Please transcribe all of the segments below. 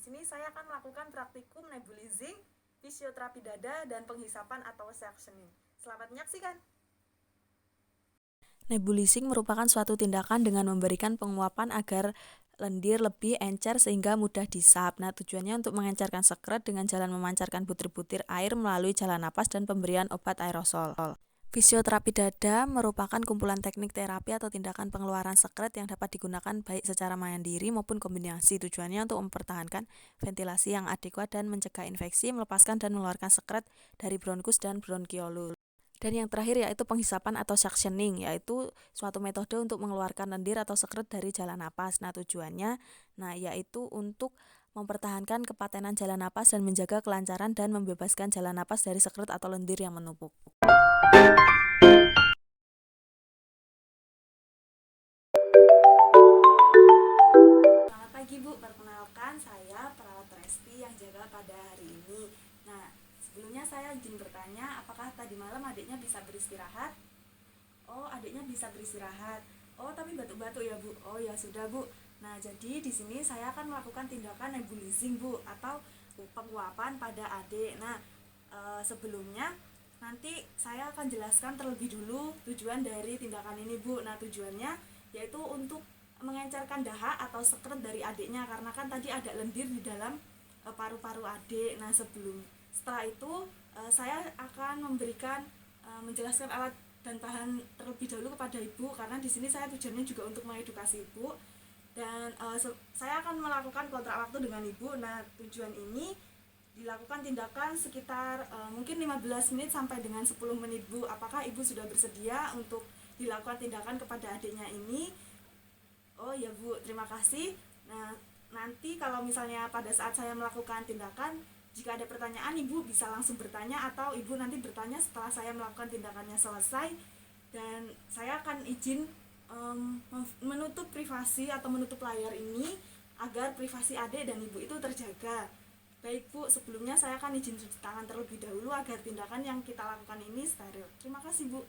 sini saya akan melakukan praktikum nebulizing, fisioterapi dada, dan penghisapan atau sectioning. Selamat menyaksikan. Nebulizing merupakan suatu tindakan dengan memberikan penguapan agar lendir lebih encer sehingga mudah disap. Nah, tujuannya untuk mengencerkan sekret dengan jalan memancarkan butir-butir air melalui jalan napas dan pemberian obat aerosol. Fisioterapi dada merupakan kumpulan teknik terapi atau tindakan pengeluaran sekret yang dapat digunakan baik secara mandiri maupun kombinasi. Tujuannya untuk mempertahankan ventilasi yang adekuat dan mencegah infeksi, melepaskan dan mengeluarkan sekret dari bronkus dan bronkiolus. Dan yang terakhir yaitu penghisapan atau suctioning, yaitu suatu metode untuk mengeluarkan lendir atau sekret dari jalan napas. Nah, tujuannya yaitu untuk mempertahankan kepatenan jalan napas dan menjaga kelancaran dan membebaskan jalan napas dari sekret atau lendir yang menumpuk. Selamat pagi Bu, perkenalkan saya perawat Resti yang jaga pada hari ini. Nah, sebelumnya saya izin bertanya, apakah tadi malam adiknya bisa beristirahat? Oh, adiknya bisa beristirahat. Oh, tapi batuk-batuk ya Bu? Oh ya sudah Bu. Nah, jadi di sini saya akan melakukan tindakan nebulizing Bu, atau penguapan pada adik. Nah, sebelumnya nanti saya akan jelaskan terlebih dulu tujuan dari tindakan ini Bu. Nah, tujuannya yaitu untuk mengencerkan dahak atau sekret dari adiknya, karena kan tadi ada lendir di dalam paru-paru adik. Nah, setelah itu saya akan memberikan menjelaskan alat dan bahan terlebih dahulu kepada ibu, karena di sini saya tujuannya juga untuk mengedukasi ibu, dan saya akan melakukan kontrak waktu dengan ibu. Nah, tujuan ini dilakukan tindakan sekitar mungkin 15 menit sampai dengan 10 menit Bu. Apakah ibu sudah bersedia untuk dilakukan tindakan kepada adiknya ini? Oh ya Bu, terima kasih. Nah, nanti kalau misalnya pada saat saya melakukan tindakan, jika ada pertanyaan ibu bisa langsung bertanya, atau ibu nanti bertanya setelah saya melakukan tindakannya selesai. Dan saya akan izin menutup privasi atau menutup layar ini agar privasi adik dan ibu itu terjaga. Baik Bu, sebelumnya saya akan izin cuci tangan terlebih dahulu agar tindakan yang kita lakukan ini steril. Terima kasih Bu.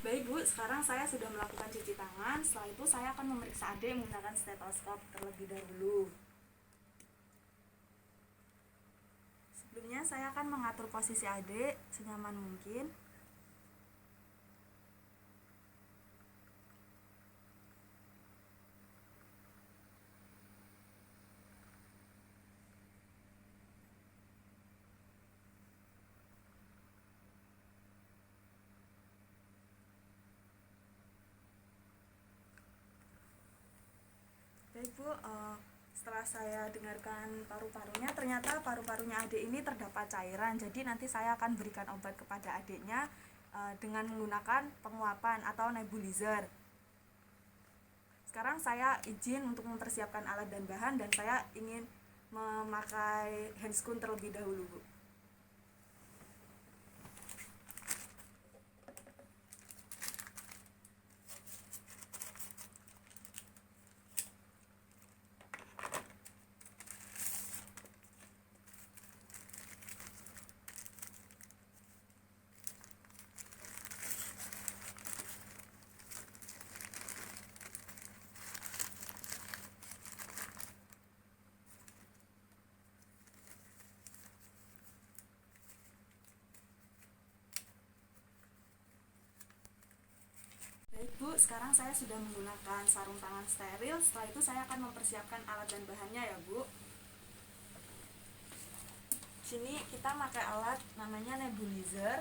Baik Bu, sekarang saya sudah melakukan cuci tangan. Setelah itu saya akan memeriksa adik menggunakan stetoskop terlebih dahulu. Sebelumnya saya akan mengatur posisi adik senyaman mungkin. Baik Bu, setelah saya dengarkan paru-parunya, ternyata paru-parunya adik ini terdapat cairan. Jadi nanti saya akan berikan obat kepada adiknya dengan menggunakan penguapan atau nebulizer. Sekarang saya izin untuk mempersiapkan alat dan bahan, dan saya ingin memakai handscoon terlebih dahulu Bu. Baik Bu, sekarang saya sudah menggunakan sarung tangan steril. Setelah itu saya akan mempersiapkan alat dan bahannya ya Bu. Sini kita pakai alat namanya nebulizer.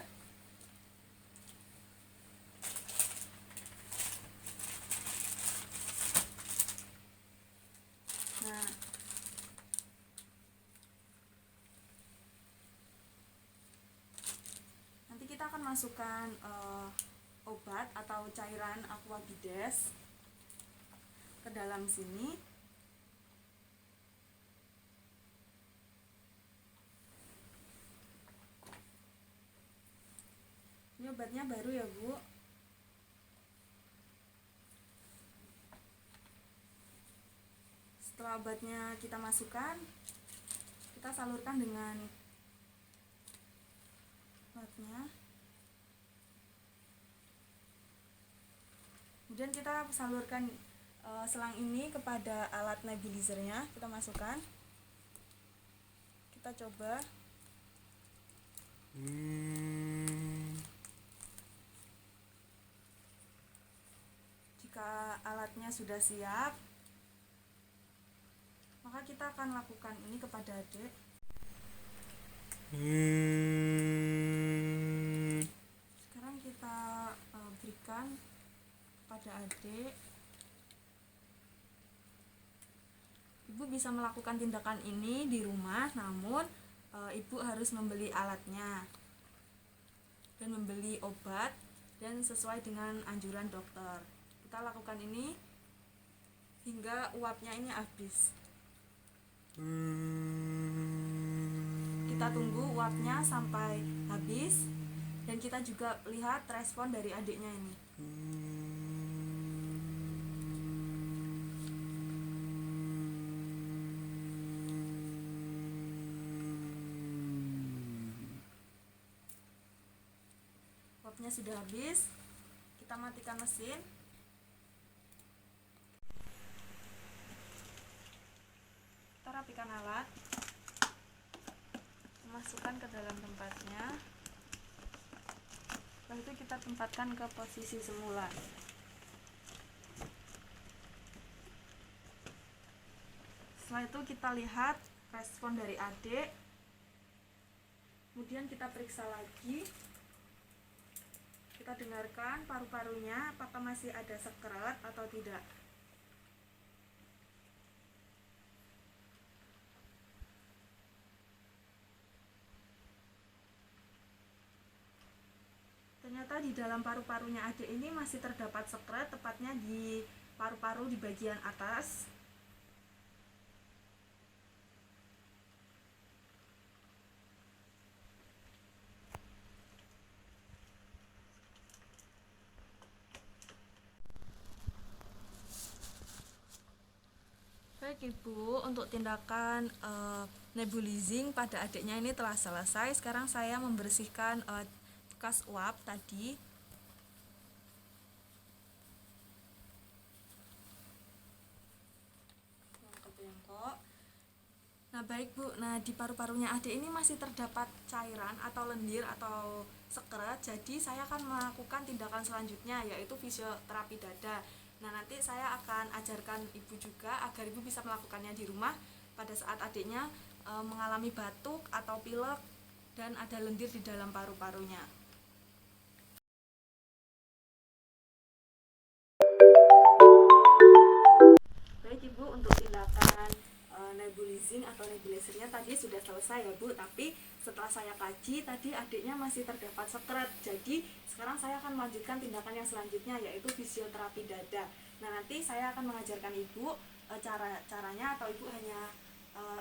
Nah, nanti kita akan masukkan obat atau cairan aquabides ke dalam sini. Ini obatnya baru ya Bu. Setelah obatnya kita masukkan, kita salurkan dengan obatnya. Kemudian kita salurkan selang ini kepada alat nebulizernya, kita masukkan. Kita coba. Jika alatnya sudah siap, maka kita akan lakukan ini kepada adik. Sekarang kita berikan kepada adik. Ibu bisa melakukan tindakan ini di rumah, namun ibu harus membeli alatnya dan membeli obat dan sesuai dengan anjuran dokter. Kita lakukan ini hingga uapnya ini habis. Kita tunggu uapnya sampai habis dan kita juga lihat respon dari adiknya ini. Uapnya sudah habis, kita matikan mesin. Kita rapikan alat, masukkan ke dalam tempatnya. Setelah itu kita tempatkan ke posisi semula. Setelah itu kita lihat respon dari adik. Kemudian kita periksa lagi. Kita dengarkan paru-parunya apakah masih ada sekret atau tidak. Ternyata di dalam paru-parunya adik ini masih terdapat sekret, tepatnya di paru-paru di bagian atas. Baik Ibu, untuk tindakan nebulizing pada adiknya ini telah selesai. Sekarang saya membersihkan bekas uap tadi. Nah baik Bu, di paru-parunya adik ini masih terdapat cairan atau lendir atau sekret. Jadi saya akan melakukan tindakan selanjutnya, yaitu fisioterapi dada. Nah nanti saya akan ajarkan Ibu juga agar Ibu bisa melakukannya di rumah pada saat adiknya mengalami batuk atau pilek dan ada lendir di dalam paru-parunya. Baik Ibu, untuk tindakan nebulizing atau nebulizernya tadi sudah selesai ya Bu, tapi setelah saya kaji tadi adiknya masih terdapat sekret. Jadi sekarang saya akan melanjutkan tindakan yang selanjutnya, yaitu fisioterapi dada. Nah nanti saya akan mengajarkan Ibu caranya, atau Ibu hanya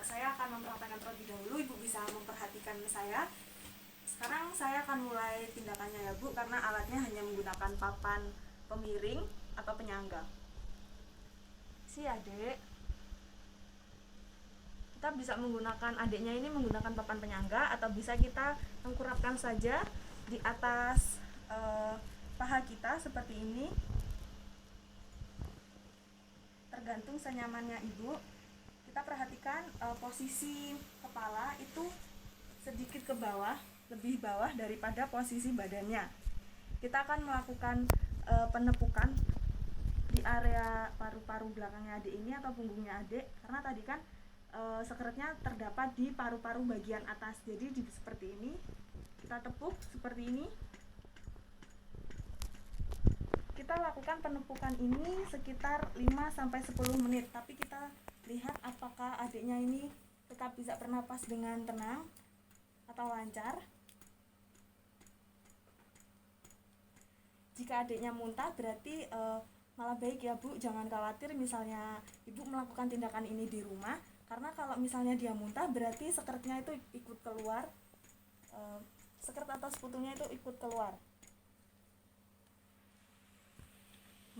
saya akan mempraktekkan terlebih dahulu. Ibu bisa memperhatikan saya. Sekarang saya akan mulai tindakannya ya Bu, karena alatnya hanya menggunakan papan pemiring atau penyangga. Si adik, kita bisa menggunakan adiknya ini menggunakan papan penyangga, atau bisa kita tengkurapkan saja di atas paha kita seperti ini, tergantung senyamannya Ibu. Kita perhatikan posisi kepala itu sedikit ke bawah, lebih bawah daripada posisi badannya. Kita akan melakukan penepukan di area paru-paru belakangnya adik ini atau punggungnya adik, karena tadi kan sekretnya terdapat di paru-paru bagian atas. Jadi seperti ini, kita tepuk seperti ini. Kita lakukan penepukan ini sekitar 5-10 menit, tapi kita lihat apakah adiknya ini tetap bisa bernapas dengan tenang atau lancar. Jika adiknya muntah berarti malah baik ya Bu, jangan khawatir misalnya Ibu melakukan tindakan ini di rumah, karena kalau misalnya dia muntah berarti sekretnya itu ikut keluar, sekret atau sekutunya itu ikut keluar.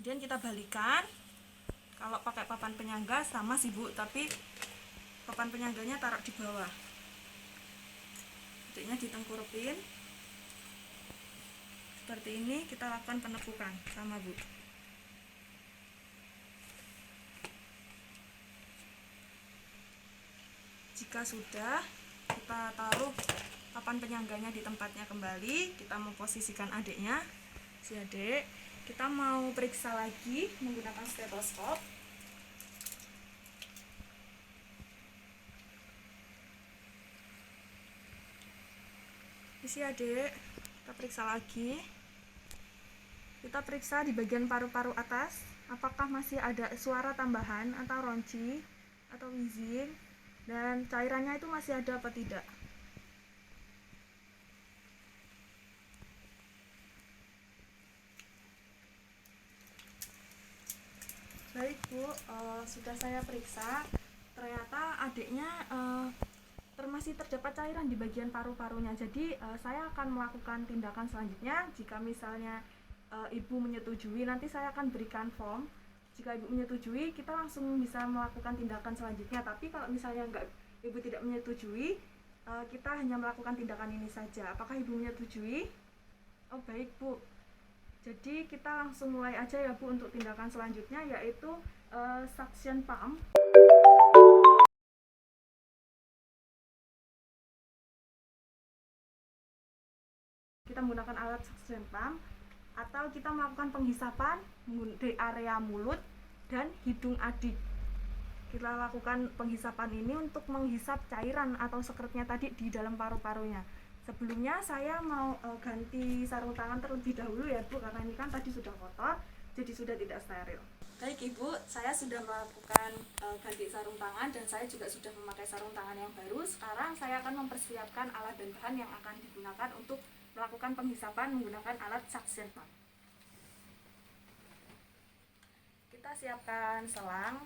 Kemudian kita balikan. Kalau pakai papan penyangga sama sih Bu, tapi papan penyangganya taruh di bawah. Adiknya ditengkurupin. Seperti ini kita lakukan penekukan sama Bu. Jika sudah, kita taruh papan penyangganya di tempatnya kembali. Kita memposisikan adiknya. Si adik, kita mau periksa lagi menggunakan stetoskop. Si adik, kita periksa lagi. Kita periksa di bagian paru-paru atas, apakah masih ada suara tambahan atau ronci atau wheezing, dan cairannya itu masih ada apa tidak. Baik Bu, sudah saya periksa. Ternyata adiknya masih terdapat cairan di bagian paru-parunya. Jadi saya akan melakukan tindakan selanjutnya. Jika misalnya ibu menyetujui, nanti saya akan berikan form. Jika ibu menyetujui, kita langsung bisa melakukan tindakan selanjutnya. Tapi kalau misalnya ibu tidak menyetujui, kita hanya melakukan tindakan ini saja. Apakah ibu menyetujui? Oh baik Bu. Jadi kita langsung mulai aja ya Bu untuk tindakan selanjutnya, yaitu suction pump. Kita menggunakan alat suction pump, atau kita melakukan penghisapan di area mulut dan hidung adik. Kita lakukan penghisapan ini untuk menghisap cairan atau sekretnya tadi di dalam paru-parunya. Sebelumnya saya mau ganti sarung tangan terlebih dahulu ya Bu, karena ini kan tadi sudah kotor, jadi sudah tidak steril. Baik Ibu, saya sudah melakukan ganti sarung tangan dan saya juga sudah memakai sarung tangan yang baru. Sekarang saya akan mempersiapkan alat dan bahan yang akan digunakan untuk melakukan penghisapan menggunakan alat suction pump. Kita siapkan selang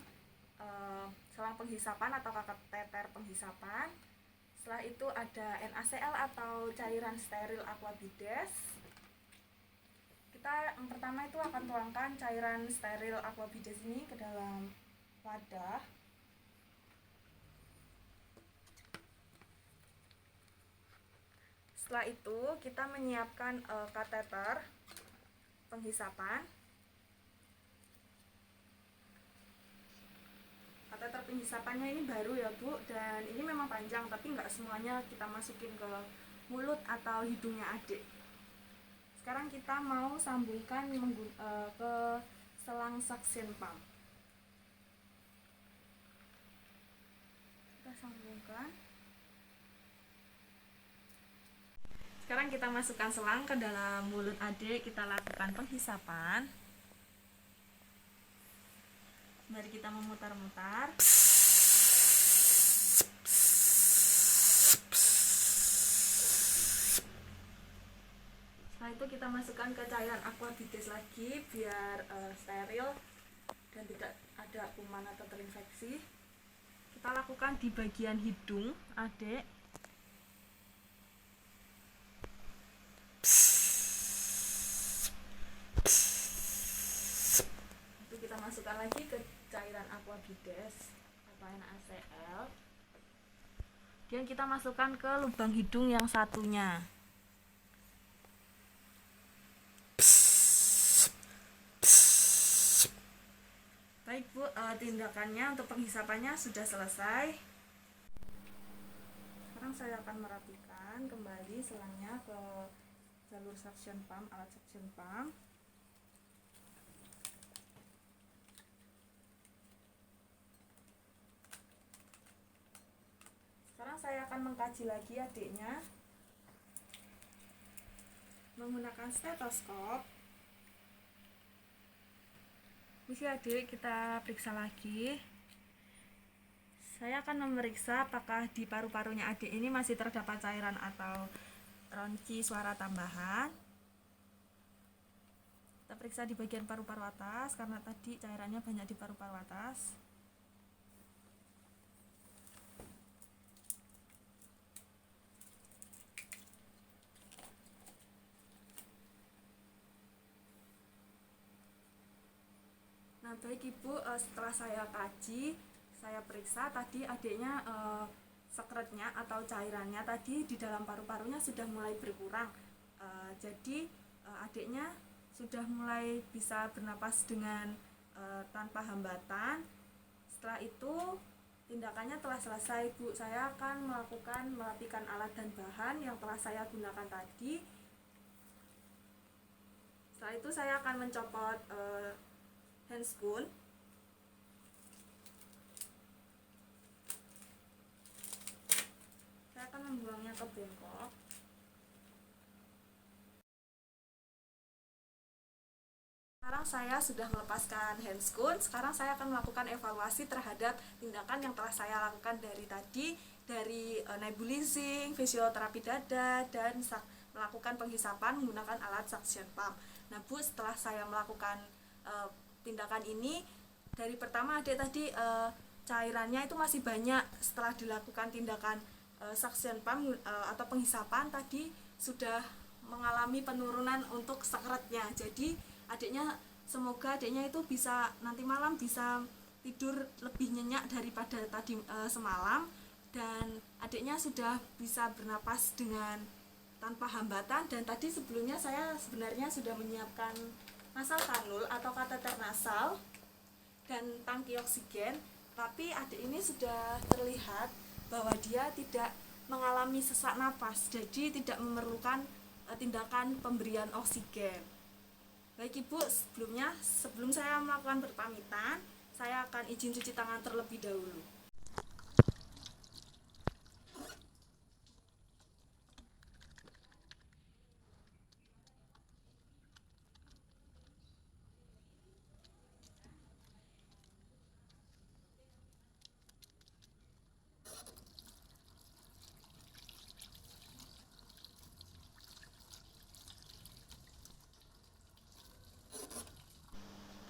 penghisapan atau kateter penghisapan. Setelah itu ada NaCl atau cairan steril aquabides. Kita yang pertama itu akan tuangkan cairan steril aquabides ini ke dalam wadah. Setelah itu kita menyiapkan kateter penghisapan. Kateter penghisapannya ini baru ya Bu, dan ini memang panjang, tapi nggak semuanya kita masukin ke mulut atau hidungnya adik. Sekarang kita mau sambungkan ke selang suction pump. Kita sambungkan. Sekarang kita masukkan selang ke dalam mulut adik, kita lakukan penghisapan. Mari kita memutar-mutar. Setelah itu kita masukkan ke cairan aquabides lagi biar steril dan tidak ada kuman atau terinfeksi. Kita lakukan di bagian hidung adik. Itu kita masukkan lagi ke cairan aquabides atau NaCl. Dan kita masukkan ke lubang hidung yang satunya. Baik Bu, tindakannya untuk penghisapannya sudah selesai. Sekarang saya akan merapikan kembali selangnya ke jalur suction pump, alat suction pump. Sekarang saya akan mengkaji lagi adiknya menggunakan stetoskop. Misi adik, kita periksa lagi. Saya akan memeriksa apakah di paru-parunya adik ini masih terdapat cairan atau ronci suara tambahan. Kita periksa di bagian paru-paru atas karena tadi cairannya banyak di paru-paru atas. Nah, baik Ibu, setelah saya kaji, saya periksa tadi adiknya sekretnya atau cairannya tadi di dalam paru-parunya sudah mulai berkurang. Jadi adiknya sudah mulai bisa bernapas dengan tanpa hambatan. Setelah itu tindakannya telah selesai, Bu. Saya akan merapikan alat dan bahan yang telah saya gunakan tadi. Setelah itu saya akan mencopot handscoon. Saya akan membuangnya ke bengkok. Sekarang saya sudah melepaskan handscoon. Sekarang saya akan melakukan evaluasi terhadap tindakan yang telah saya lakukan dari tadi, dari nebulizing, fisioterapi dada, dan melakukan penghisapan menggunakan alat suction pump. Nah Bu, setelah saya melakukan tindakan ini, dari pertama adik tadi cairannya itu masih banyak. Setelah dilakukan tindakan suction pump atau penghisapan tadi sudah mengalami penurunan untuk sekretnya. Jadi semoga adiknya itu bisa nanti malam bisa tidur lebih nyenyak daripada tadi semalam, dan adiknya sudah bisa bernapas dengan tanpa hambatan. Dan tadi sebelumnya saya sebenarnya sudah menyiapkan nasal kanul atau kateter nasal dan tangki oksigen, tapi adik ini sudah terlihat bahwa dia tidak mengalami sesak napas, jadi tidak memerlukan tindakan pemberian oksigen. Baik Ibu, sebelum saya melakukan berpamitan, saya akan izin cuci tangan terlebih dahulu.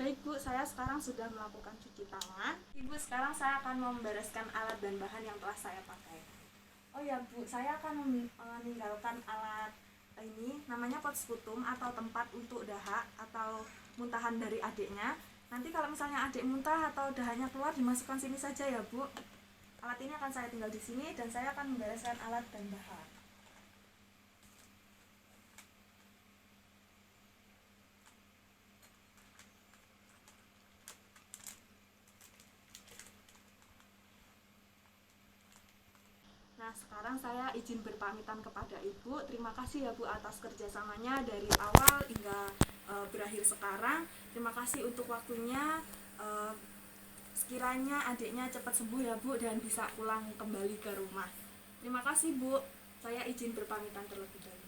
Baik Bu, saya sekarang sudah melakukan cuci tangan. Ibu, sekarang saya akan membereskan alat dan bahan yang telah saya pakai. Oh ya Bu, saya akan meninggalkan alat ini, namanya pot sputum atau tempat untuk dahak atau muntahan dari adiknya. Nanti kalau misalnya adik muntah atau dahaknya keluar, dimasukkan sini saja ya Bu. Alat ini akan saya tinggal di sini dan saya akan membereskan alat dan bahan. Nah, sekarang saya izin berpamitan kepada Ibu. Terima kasih ya Bu atas kerjasamanya dari awal hingga berakhir sekarang. Terima kasih untuk waktunya. Sekiranya adiknya cepat sembuh ya Bu dan bisa pulang kembali ke rumah. Terima kasih Bu. Saya izin berpamitan terlebih dahulu.